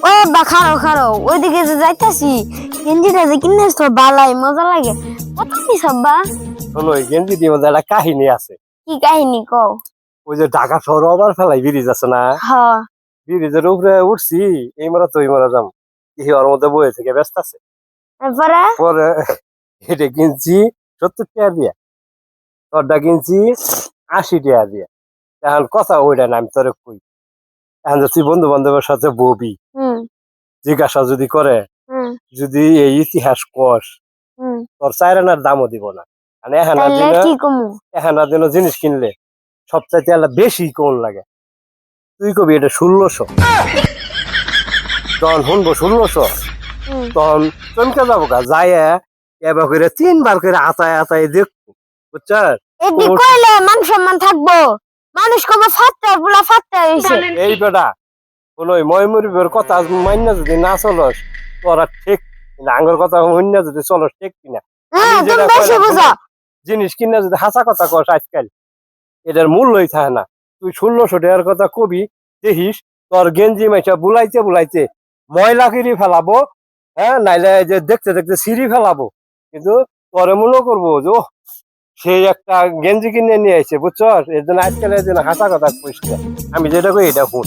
ও বা খারো ওইদিকে যে যাইতাছি গেঞ্জিটা যে কিনেছ তো বালাই মজা লাগে কত নিস আব্বা? শোনো এই গেঞ্জি দিয়ে মধ্যে একটা কাহিনী আছে। কি কাহিনী কও? ওই যে ঢাকা শহর আবার ফেলাই ব্রিজ আছে না, হ্যাঁ ব্রিজের উপরে উঠছি, এই মারা তো ওই মারা যাম, কি ওর মধ্যে বয়ে থেকে ব্যস্ত আছে। তারপরে পরে এটা কিনছি 70 টাকা দিয়া, তোরটা কিনছি 80 টাকা দিয়া। এখন কথা ওইটা না, আমি তোরে কই, এখন তুই বন্ধু বান্ধবের সাথে ববি, হুম জিজ্ঞাসা যদি করে, হুম যদি এই ইতিহাস কস, হুম তোর চাইরানার দামও দিব না। মানে তাইলে কি কমু? এখানার দিন জিনিস কিনলে সবচাইতে আলাদা বেশি কোন লাগে, তুই কবি এটা 1600, তখন শুনবো 1600, হুম তখন চমকে যাবো গা, যায় এবার করে 3 বার করে আতায় আতায় দেখবো, বুঝছাস? এদি কইলে মান সম্মান থাকবো, মানুষ কবে ফাটতে পুরা ফাটতে হইছে। এই বেটা কোন ময়মুরিবের কথা মান্য যদি না চলস, তোরা ঠিক না, আঙ্গর কথা মান্য যদি চলস ঠিক কিনা। হ্যাঁ তুমি বেশি বুঝো। জিনিস কিনা যদি হাসা কথা কস আজকাল, এটার মূল্যই থাকে না। তুই 1600 টাকার কথা কবি, দেখিস তোর গেঞ্জি মাইসা বুলাইতে বুলাইতে ময়লা কিরি ফেলাবো, হ্যাঁ, নাইলে যে দেখতে দেখতে সিঁড়ি ফেলাবো, কিন্তু পরে মনে করবো যে ওহ, সেই একটা গেঞ্জি কিনে নিয়ে আসছে, বুঝছস? এর জন্য আজকাল এর জন্য হাসা কথা কইস না। আমি যেটা কই এটা শুন।